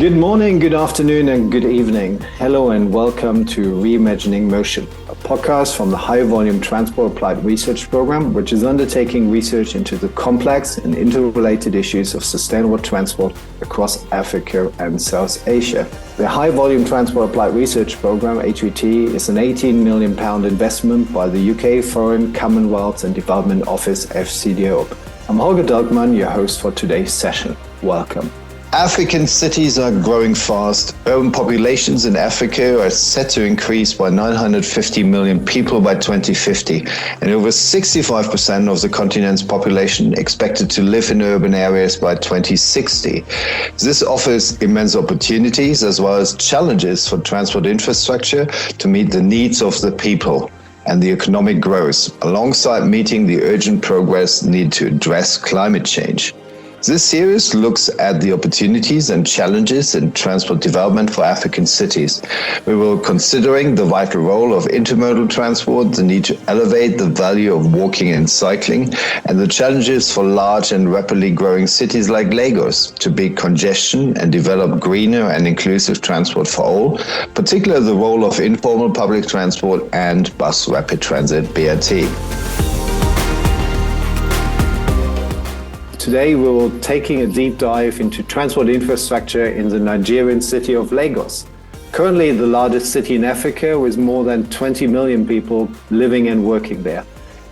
Good morning, good afternoon, and good evening. Hello and welcome to Reimagining Motion, a podcast from the High Volume Transport Applied Research Program, which is undertaking research into the complex and interrelated issues of sustainable transport across Africa and South Asia. The High Volume Transport Applied Research Program, HVT, is an £18 million investment by the UK Foreign, Commonwealth and Development Office, FCDO. I'm Holger Dogman, your host for today's session. Welcome. African cities are growing fast. Urban populations in Africa are set to increase by 950 million people by 2050, and over 65% of the continent's population expected to live in urban areas by 2060. This offers immense opportunities as well as challenges for transport infrastructure to meet the needs of the people and the economic growth, alongside meeting the urgent progress needed to address climate change. This series looks at the opportunities and challenges in transport development for African cities. We will considering the vital role of intermodal transport, the need to elevate the value of walking and cycling, and the challenges for large and rapidly growing cities like Lagos to beat congestion and develop greener and inclusive transport for all, particularly the role of informal public transport and bus rapid transit (BRT). Today, we will be taking a deep dive into transport infrastructure in the Nigerian city of Lagos. Currently, the largest city in Africa with more than 20 million people living and working there.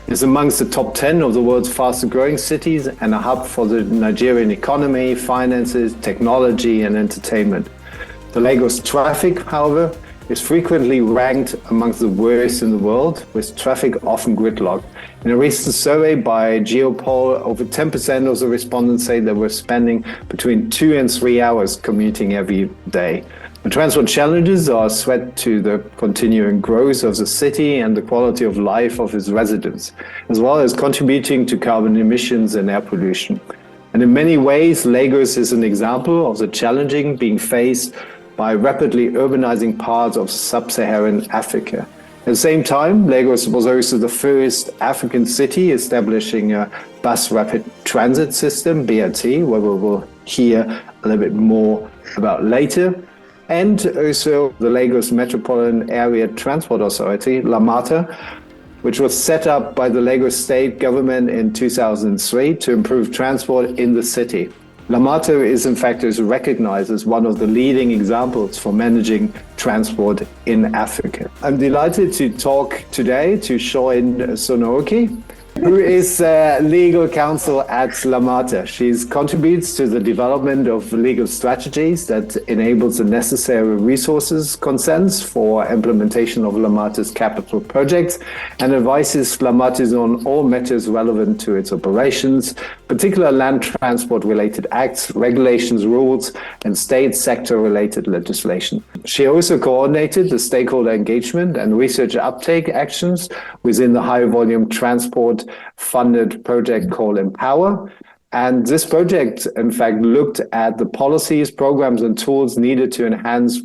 It's amongst the top 10 of the world's fastest growing cities and a hub for the Nigerian economy, finances, technology, and entertainment. The Lagos traffic, however, is frequently ranked amongst the worst in the world, with traffic often gridlocked. In a recent survey by Geopol, over 10% of the respondents say they were spending between 2 and 3 hours commuting every day. The transport challenges are a threat to the continuing growth of the city and the quality of life of its residents, as well as contributing to carbon emissions and air pollution. And in many ways, Lagos is an example of the challenging being faced by rapidly urbanizing parts of sub-Saharan Africa. At the same time, Lagos was also the first African city establishing a bus rapid transit system, BRT, where we will hear a little bit more about later. And also the Lagos Metropolitan Area Transport Authority, LAMATA, which was set up by the Lagos state government in 2003 to improve transport in the city. LAMATA is in fact recognized as one of the leading examples for managing transport in Africa. I'm delighted to talk today to Seun Sonoiki, who is legal counsel at LAMATA. She contributes to the development of legal strategies that enables the necessary resources, consents for implementation of LAMATA's capital projects, and advises LAMATA on all matters relevant to its operations, particular land transport related acts, regulations, rules, and state sector related legislation. She also coordinated the stakeholder engagement and research uptake actions within the high volume transport funded project called Empower. And this project, in fact, looked at the policies, programs, and tools needed to enhance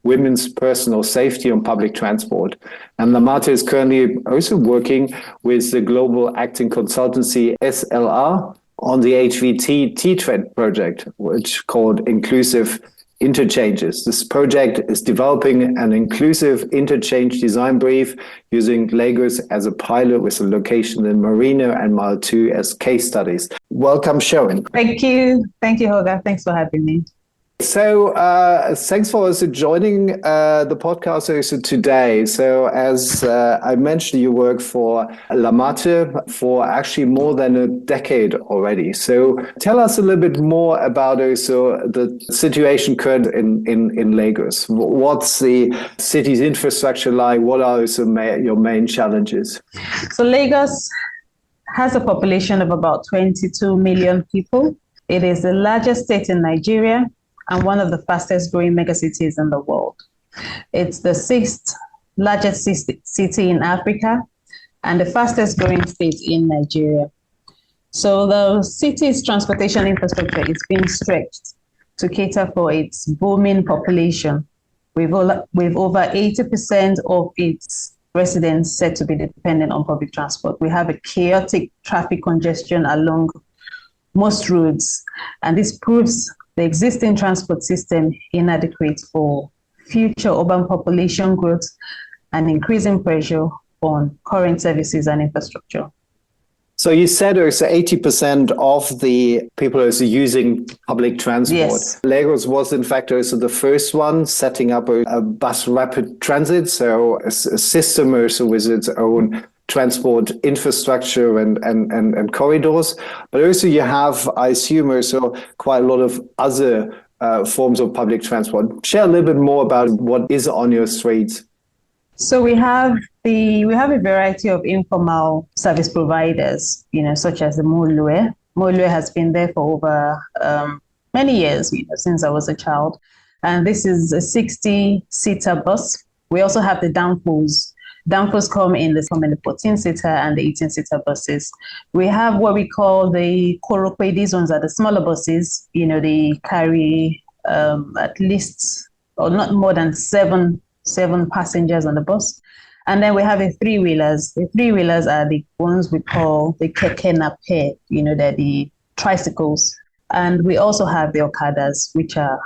women's personal safety on public transport. And LAMATA is currently also working with the global acting consultancy SLR on the HVT T-Trend project, which called Inclusive Interchanges. This project is developing an inclusive interchange design brief using Lagos as a pilot with a location in Marina and Mile 2 as case studies. Welcome, Seun. Thank you. Thank you, Holger. Thanks for having me. So thanks for also joining the podcast also today. So as I mentioned, you work for LAMATA for actually more than a decade already. So tell us a little bit more about also the situation current in Lagos. What's the city's infrastructure like? What are also your main challenges? So Lagos has a population of about 22 million people. It is the largest state in Nigeria and one of the fastest growing megacities in the world. It's the sixth largest city in Africa and the fastest growing state in Nigeria. So the city's transportation infrastructure is being stretched to cater for its booming population, with over 80% of its residents said to be dependent on public transport. We have a chaotic traffic congestion along most roads, and this proves the existing transport system inadequate for future urban population growth and increasing pressure on current services and infrastructure. So you said there's 80% of the people are using public transport. Yes. Lagos was in fact also the first one setting up a bus rapid transit, so a system also with its own transport infrastructure and corridors. But also you have, I assume, also quite a lot of other forms of public transport. Share a little bit more about what is on your streets. So we have a variety of informal service providers, such as the Molue. Molue has been there for over many years, since I was a child. And this is a 60-seater bus. We also have the Danfos. Danfos come in the 14-seater and the 18-seater buses. We have what we call the Korope. These ones are the smaller buses. They carry at least, or not more than seven passengers on the bus. And then we have the three-wheelers. The three-wheelers are the ones we call the keke nape, they're the tricycles. And we also have the okadas, which are,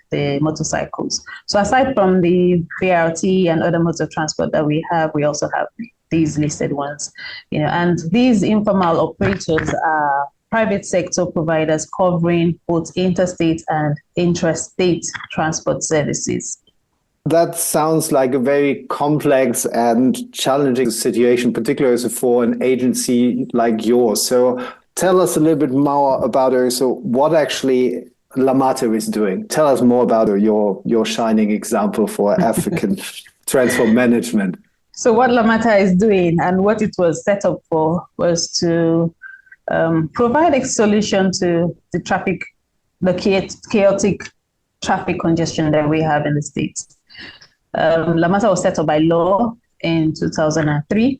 the motorcycles. So aside from the BRT and other modes of transport that we also have these listed ones, and these informal operators are private sector providers covering both interstate and intrastate transport services. That sounds like a very complex and challenging situation, particularly for an agency like yours. So tell us a little bit more about what actually LAMATA is doing. Tell us more about your shining example for African transport management. So what LAMATA is doing and what it was set up for was to provide a solution to the chaotic traffic congestion that we have in the States. LAMATA was set up by law in 2003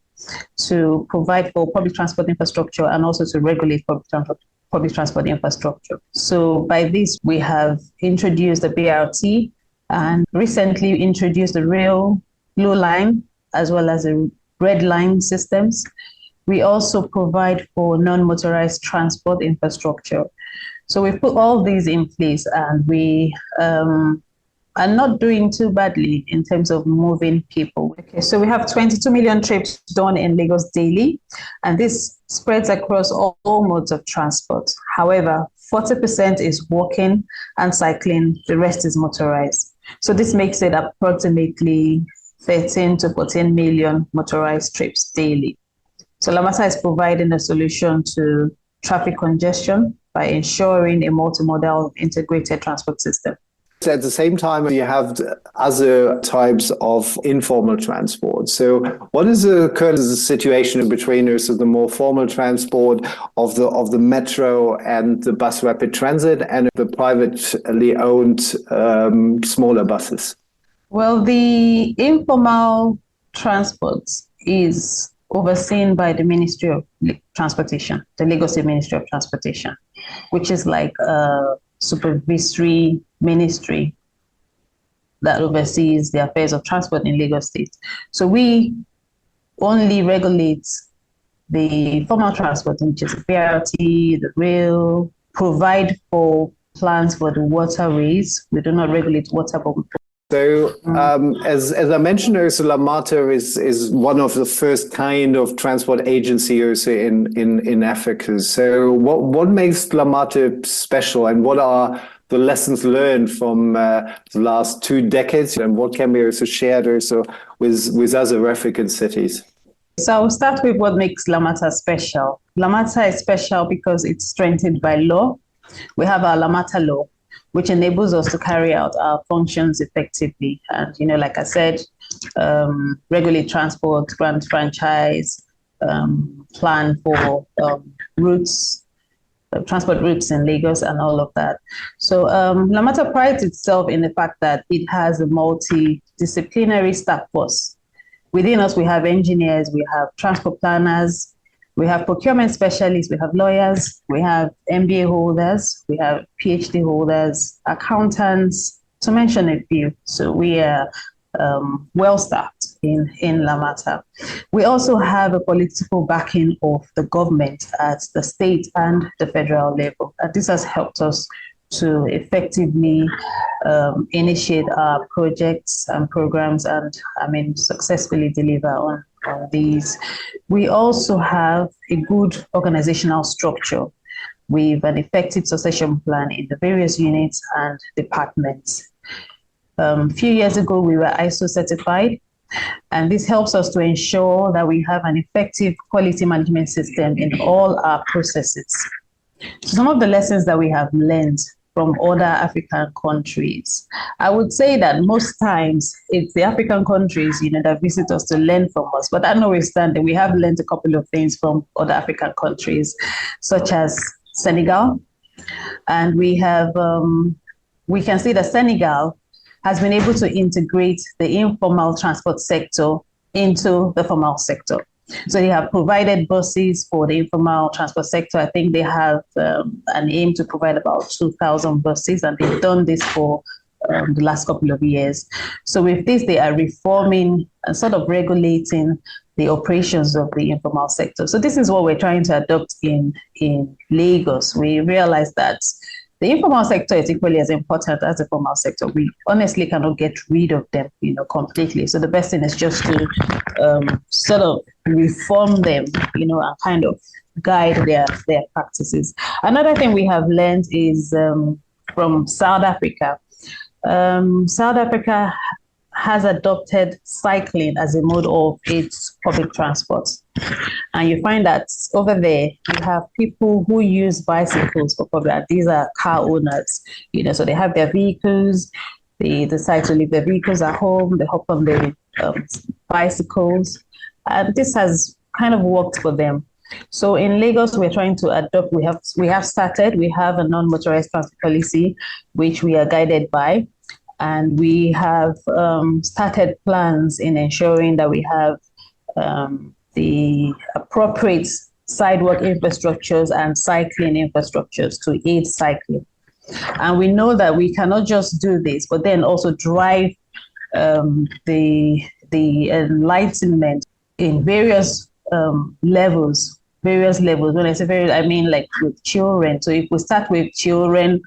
to provide for public transport infrastructure and also to regulate public transport infrastructure. So by this, we have introduced the BRT and recently introduced the rail blue line as well as the red line systems. We also provide for non-motorized transport infrastructure. So we've put all these in place and we are not doing too badly in terms of moving people. Okay, so we have 22 million trips done in Lagos daily, and this spreads across all modes of transport. However, 40% is walking and cycling, the rest is motorized. So this makes it approximately 13 to 14 million motorized trips daily. So LAMATA is providing a solution to traffic congestion by ensuring a multimodal integrated transport system. At the same time, you have other types of informal transport. So what is the current situation between the more formal transport of the metro and the bus rapid transit and the privately owned smaller buses? Well, the informal transport is overseen by the Ministry of Transportation, the Lagos State Ministry of Transportation, which is like a supervisory ministry that oversees the affairs of transport in Lagos State. So we only regulate the formal transport, which is the BRT, the rail, provide for plans for the waterways. We do not regulate water, but we So, as I mentioned, LAMATA is one of the first kind of transport agencies in Africa. So, what makes LAMATA special, and what are the lessons learned from the last 2 decades, and what can be also shared with other African cities? So I'll start with what makes LAMATA special. LAMATA is special because it's strengthened by law. We have our LAMATA law, which enables us to carry out our functions effectively. And, like I said, regulate transport, grant franchise, plan for routes, transport routes in Lagos and all of that. So LAMATA prides itself in the fact that it has a multidisciplinary staff force. Within us, we have engineers, we have transport planners, we have procurement specialists, we have lawyers, we have MBA holders, we have PhD holders, accountants, to mention a few. So we are well-staffed in LAMATA. We also have a political backing of the government at the state and the federal level. And this has helped us to effectively initiate our projects and programs and, successfully deliver on these. We also have a good organizational structure with an effective succession plan in the various units and departments. A few years ago, we were ISO certified, and this helps us to ensure that we have an effective quality management system in all our processes. So some of the lessons that we have learned from other African countries, I would say that most times it's the African countries, that visit us to learn from us. But that notwithstanding, we have learned a couple of things from other African countries, such as Senegal. And we can see that Senegal has been able to integrate the informal transport sector into the formal sector. So they have provided buses for the informal transport sector. I think they have an aim to provide about 2,000 buses, and they've done this for the last couple of years. So with this, they are reforming and sort of regulating the operations of the informal sector. So this is what we're trying to adopt in Lagos. We realize that the informal sector is equally as important as the formal sector. We honestly cannot get rid of them, completely. So the best thing is just to sort of reform them, and kind of guide their practices. Another thing we have learned is from South Africa. South Africa has adopted cycling as a mode of its public transport. And you find that over there, you have people who use bicycles for public. These are car owners, so they have their vehicles, they decide to leave their vehicles at home, they hop on their bicycles, and this has kind of worked for them. So in Lagos, we're trying to adopt, we have a non-motorized transport policy, which we are guided by. And we have started plans in ensuring that we have the appropriate sidewalk infrastructures and cycling infrastructures to aid cycling. And we know that we cannot just do this, but then also drive the enlightenment in various levels. When I say various, I mean like with children. So if we start with children,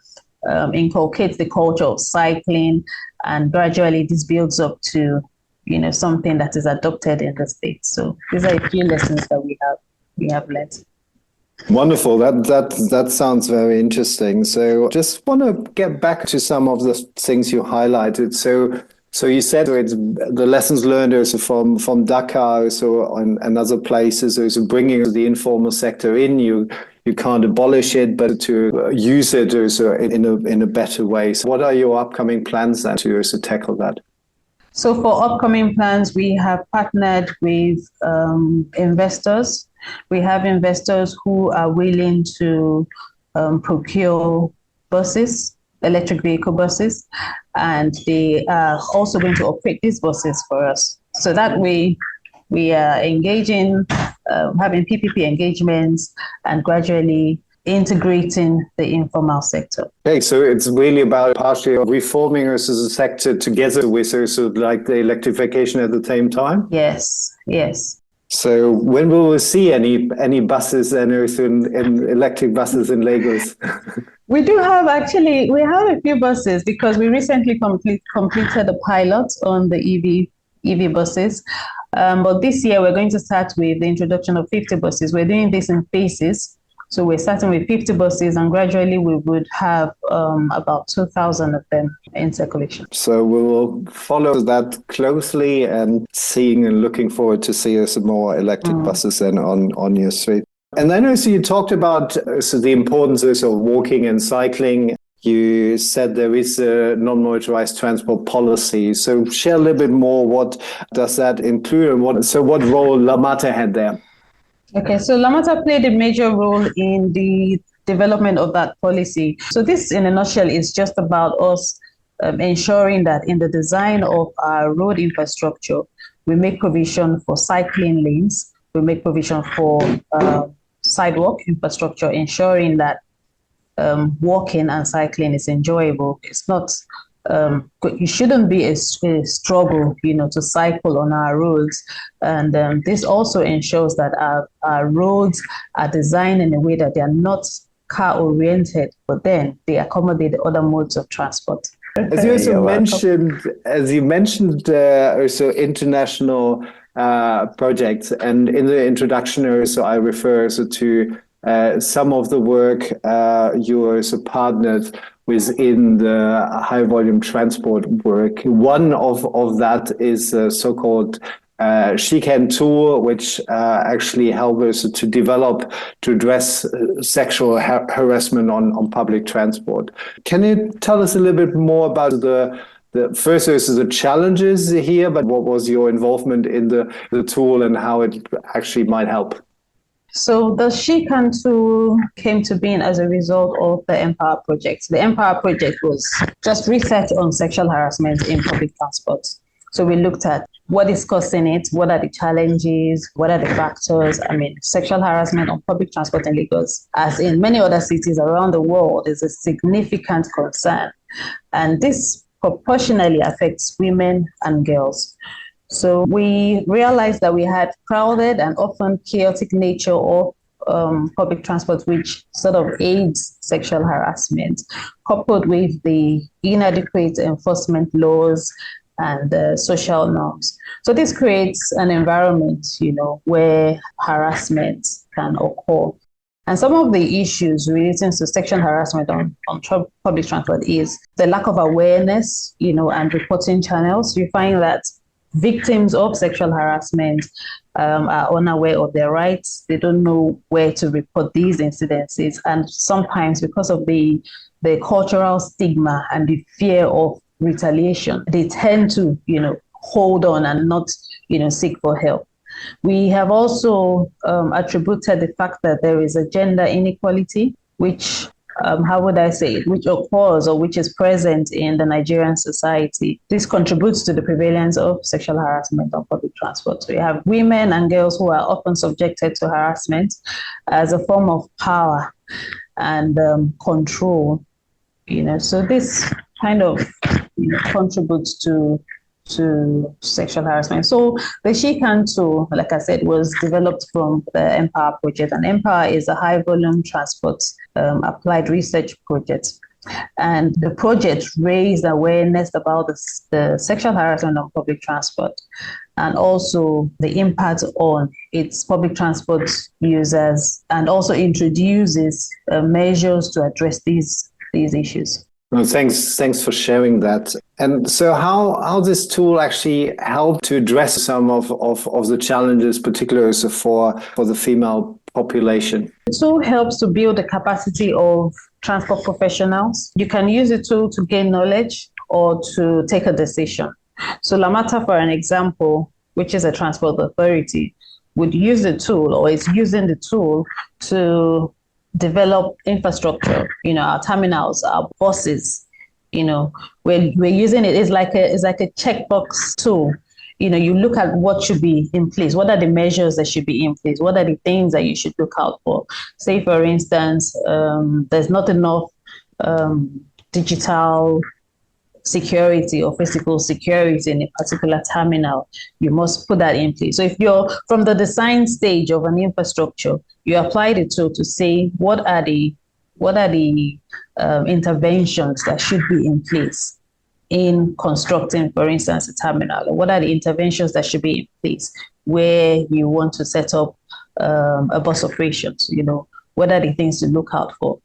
inculcate the culture of cycling, and gradually this builds up to something that is adopted in the States. So these are a few lessons that we have learned. Wonderful. That sounds very interesting. So just want to get back to some of the things you highlighted. So you said it's the lessons learned also from Dakar also and other places, also bringing the informal sector in. You can't abolish it, but to use it also in a better way. So what are your upcoming plans then to also tackle that? So for upcoming plans, we have partnered with investors. We have investors who are willing to procure buses, electric vehicle buses, and they are also going to operate these buses for us. So that way, we are engaging, having PPP engagements, and gradually integrating the informal sector. Okay, so it's really about partially reforming us as a sector together with also like the electrification at the same time? Yes. So when will we see any buses and also in electric buses in Lagos? We have a few buses because we recently completed a pilot on the EV buses. But this year we're going to start with the introduction of 50 buses. We're doing this in phases. So we're starting with 50 buses, and gradually we would have about 2,000 of them in circulation. So we will follow that closely and seeing and looking forward to see some more electric buses then on your street. And then also you talked about the importance of walking and cycling. You said there is a non-motorized transport policy. So share a little bit more. What does that include, and what role LAMATA had there? Okay, so LAMATA played a major role in the development of that policy. So this, in a nutshell, is just about us ensuring that in the design of our road infrastructure, we make provision for cycling lanes, we make provision for sidewalk infrastructure, ensuring that walking and cycling is enjoyable. It's not, it shouldn't be a struggle, to cycle on our roads. And this also ensures that our roads are designed in a way that they are not car oriented, but then they accommodate the other modes of transport. As you also mentioned, also international projects, and in the introduction also I refer also to some of the work you also partnered within the high volume transport work. One of that is so-called She Can tool, which actually helps us to develop to address sexual harassment on public transport. Can you tell us a little bit more about the first is the challenges here, but what was your involvement in the tool and how it actually might help? So the She Can tool came to being as a result of the Empower project. The Empower project was just research on sexual harassment in public transport. So we looked at what is causing it, what are the challenges, what are the factors. I mean, sexual harassment on public transport in Lagos, as in many other cities around the world, is a significant concern. And this proportionally affects women and girls. So we realized that we had crowded and often chaotic nature of public transport, which sort of aids sexual harassment, coupled with the inadequate enforcement laws and social norms. So this creates an environment, where harassment can occur. And some of the issues relating to sexual harassment on public transport is the lack of awareness, and reporting channels. You find that victims of sexual harassment are unaware of their rights. They don't know where to report these incidences. And sometimes because of the cultural stigma and the fear of retaliation, they tend to, hold on and not, seek for help. We have also attributed the fact that there is a gender inequality, which how would I say it, which occurs or which is present in the Nigerian society. This contributes to the prevalence of sexual harassment on public transport. So we have women and girls who are often subjected to harassment as a form of power and control. So this kind of contributes to sexual harassment. So the She Can tool, like I said, was developed from the Empower project, and Empower is a high volume transport applied research project. And the project raised awareness about the sexual harassment on public transport and also the impact on its public transport users, and also introduces measures to address these issues. Well, thanks for sharing that. And so how this tool actually helped to address some of the challenges, particularly for the female population? The tool helps to build the capacity of transport professionals. You can use the tool to gain knowledge or to take a decision. So LAMATA, for an example, which is a transport authority, would use the tool or is using the tool to develop infrastructure, our terminals, our buses, we're using it. It's like a checkbox tool. You look at what should be in place. What are the measures that should be in place? What are the things that you should look out for? Say, for instance, there's not enough digital security or physical security in a particular terminal. You must put that in place. So if you're from the design stage of an infrastructure, you apply the tool to say what are the interventions that should be in place in constructing, for instance, a terminal, or what are the interventions that should be in place where you want to set up a bus operations. What are the things to look out for?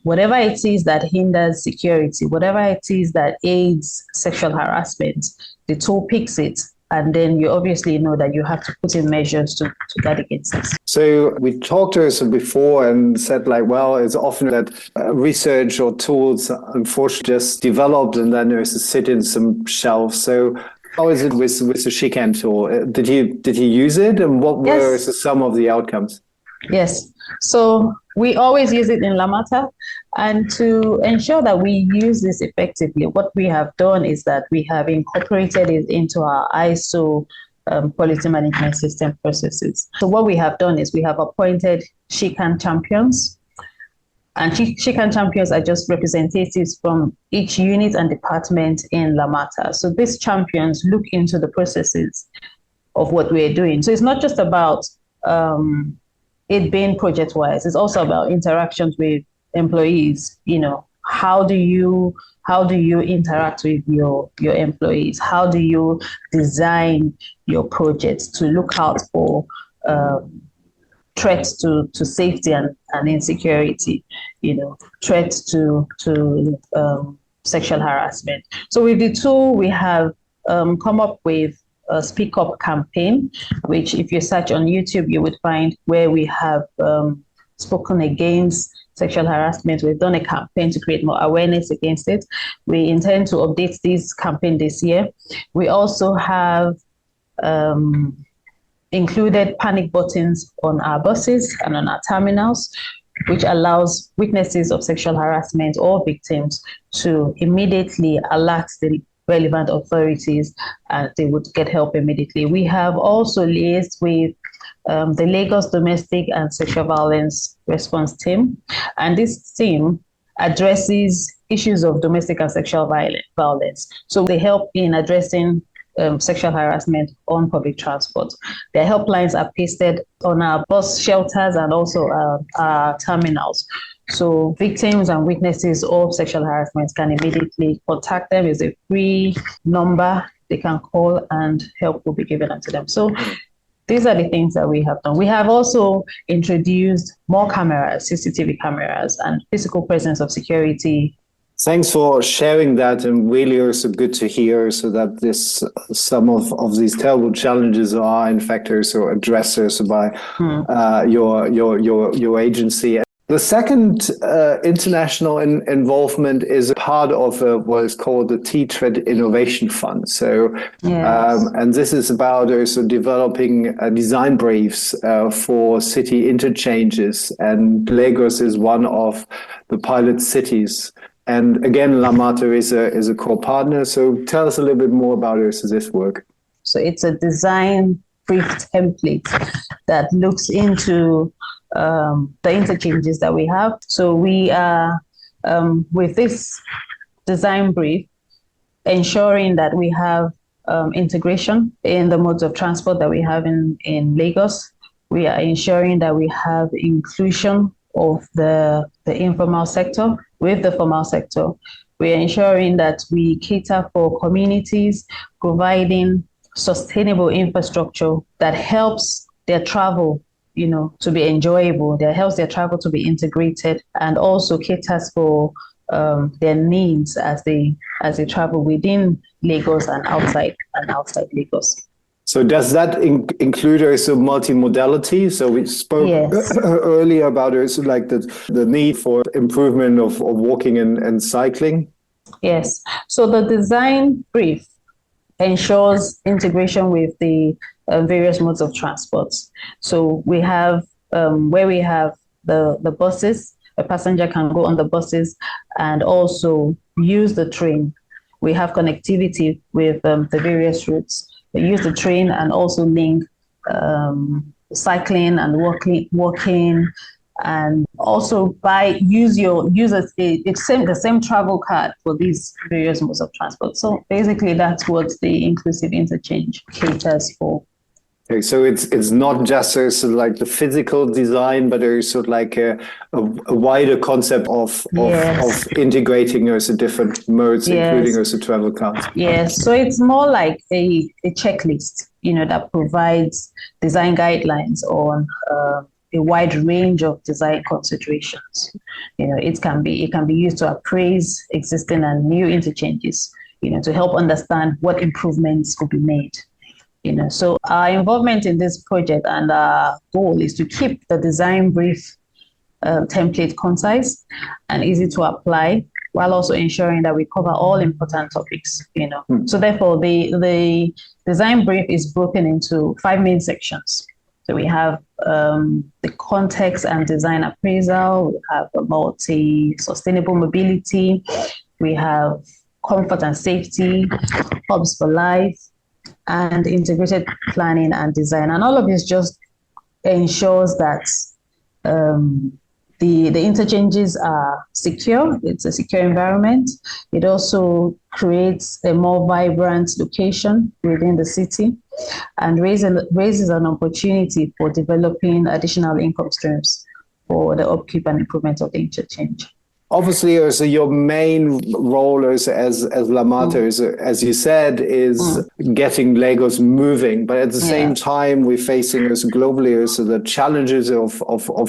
Whatever it is that hinders security, whatever it is that aids sexual harassment, the tool picks it, and then you obviously know that you have to put in measures to guard against this. So we talked to us before and said it's often that research or tools unfortunately just developed and then there's sit in some shelves. So how is it with the She Can tool? Did he use it, and what were some of the outcomes? Yes. So we always use it in LAMATA, and to ensure that we use this effectively, what we have done is that we have incorporated it into our ISO quality management system processes. So what we have done is we have appointed She Can champions, and She Can champions are just representatives from each unit and department in LAMATA. So these champions look into the processes of what we're doing. So it's not just about it being project-wise, it's also about interactions with employees. How do you interact with your employees? How do you design your projects to look out for threats to safety and insecurity, threats to sexual harassment. So with the tool, we have come up with a Speak Up campaign, which if you search on YouTube, you would find where we have spoken against sexual harassment. We've done a campaign to create more awareness against it. We intend to update this campaign this year. We also have included panic buttons on our buses and on our terminals, which allows witnesses of sexual harassment or victims to immediately alert the relevant authorities and they would get help immediately. We have also liaised with the Lagos Domestic and Sexual Violence Response Team, and this team addresses issues of domestic and sexual violence. So they help in addressing sexual harassment on public transport. Their helplines are pasted on our bus shelters and also our terminals. So victims and witnesses of sexual harassment can immediately contact them. It's a free number they can call and help will be given unto them. So these are the things that we have done. We have also introduced more cameras, CCTV cameras, and physical presence of security. Thanks for sharing that, and really also good to hear so that some of these terrible challenges are in fact also addressed also by your agency. The second international involvement is part of what is called the T-Thread Innovation Fund. So, yes. And this is about also developing design briefs for city interchanges, and Lagos is one of the pilot cities. And again, LAMATA is a core partner. So tell us a little bit more about this work. So it's a design brief template that looks into the interchanges that we have. So we are, with this design brief, ensuring that we have integration in the modes of transport that we have in Lagos. We are ensuring that we have inclusion of the informal sector with the formal sector. We are ensuring that we cater for communities, providing sustainable infrastructure that helps their travel, to be enjoyable, that helps their travel to be integrated, and also caters for their needs as they travel within Lagos and outside Lagos. So does that include also multimodality? So we spoke earlier about also like the need for improvement of walking and cycling. Yes. So the design brief ensures integration with the various modes of transport. So we have where we have the buses, a passenger can go on the buses and also use the train. We have connectivity with the various routes. They use the train and also link cycling and walking, and also use the same travel card for these various modes of transport. So basically, that's what the inclusive interchange caters for. Okay, so it's not just like the physical design, but there's sort of like a wider concept of integrating also different modes, including also travel cards. Yes, so it's more like a checklist, that provides design guidelines on a wide range of design considerations. It can be used to appraise existing and new interchanges, to help understand what improvements could be made. So our involvement in this project and our goal is to keep the design brief template concise and easy to apply, while also ensuring that we cover all important topics. So therefore, the design brief is broken into 5 main sections. So we have the context and design appraisal, we have the sustainable mobility, we have comfort and safety, hubs for life, and integrated planning and design. And all of this just ensures that The interchanges are secure. It's a secure environment. It also creates a more vibrant location within the city and raises an opportunity for developing additional income streams for the upkeep and improvement of the interchange. Obviously, also your main role as LAMATA, as you said, is getting Lagos moving. But at the same time, we're facing also globally also the challenges of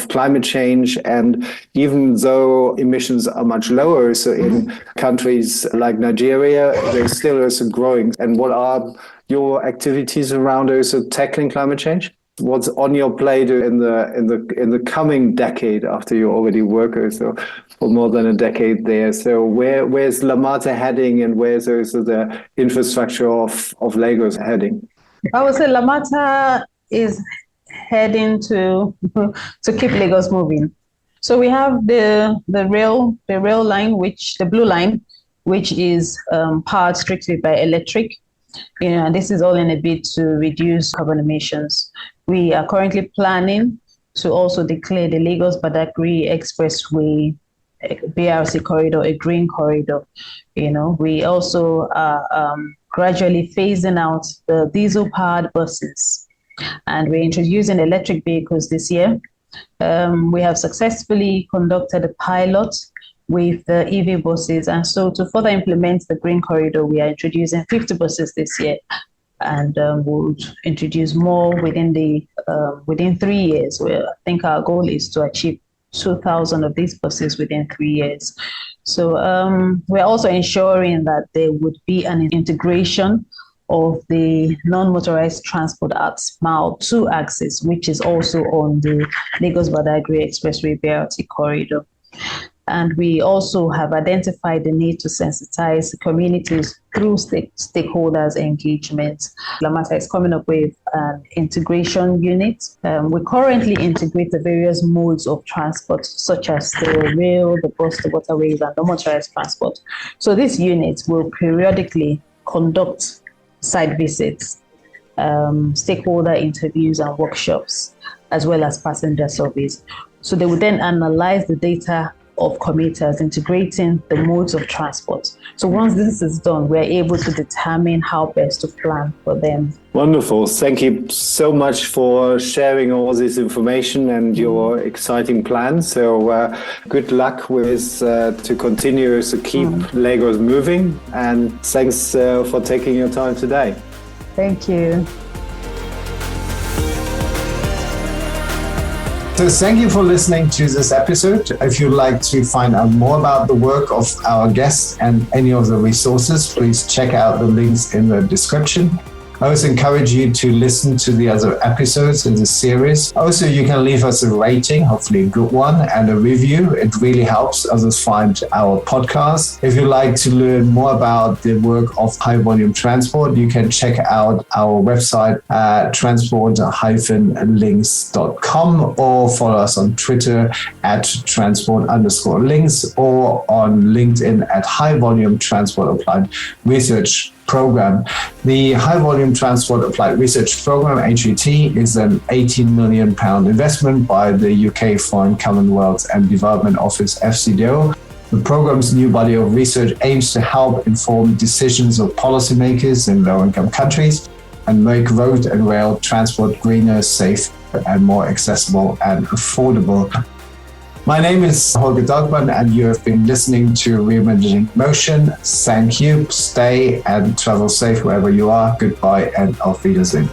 climate change. And even though emissions are much lower, so in countries like Nigeria, they're still also growing. And what are your activities around also tackling climate change? What's on your plate in the coming decade after you already work so for more than a decade there? So where's LAMATA heading, and where's also the infrastructure of Lagos heading? I would say LAMATA is heading to keep Lagos moving. So we have the rail line, the blue line, which is powered strictly by electric. And this is all in a bid to reduce carbon emissions. We are currently planning to also declare the Lagos-Badagry Expressway BRT corridor a green corridor. We also are gradually phasing out the diesel-powered buses, and we're introducing electric vehicles this year. We have successfully conducted a pilot with the EV buses, and so to further implement the green corridor, we are introducing 50 buses this year, and we'll introduce more within 3 years. Where I think our goal is to achieve 2,000 of these buses within 3 years. So we're also ensuring that there would be an integration of the non-motorized transport at Mile 2 axis, which is also on the Lagos-Badagry Expressway BRT corridor. And we also have identified the need to sensitize communities through stakeholders' engagement. LAMATA is coming up with an integration unit. We currently integrate the various modes of transport, such as the rail, the bus, the waterways, and the motorized transport. So this unit will periodically conduct site visits, stakeholder interviews and workshops, as well as passenger surveys. So they will then analyze the data of commuters, integrating the modes of transport. So once this is done, we're able to determine how best to plan for them. Wonderful. Thank you so much for sharing all this information and your exciting plans. So good luck with to continue to keep Lagos moving. And thanks for taking your time today. Thank you. So thank you for listening to this episode. If you'd like to find out more about the work of our guests and any of the resources, please check out the links in the description. I also encourage you to listen to the other episodes in the series. Also, you can leave us a rating, hopefully a good one, and a review. It really helps others find our podcast. If you'd like to learn more about the work of High Volume Transport, you can check out our website at transport-links.com or follow us on Twitter at transport_links or on LinkedIn at High Volume Transport Applied Research Program. The High Volume Transport Applied Research Program, HVT, is an £18 million investment by the UK Foreign Commonwealth and Development Office, FCDO. The program's new body of research aims to help inform decisions of policymakers in low-income countries and make road and rail transport greener, safe, and more accessible and affordable. My name is Holger Dogman, and you have been listening to Reimagining Motion. Thank you. Stay and travel safe wherever you are. Goodbye and auf Wiedersehen.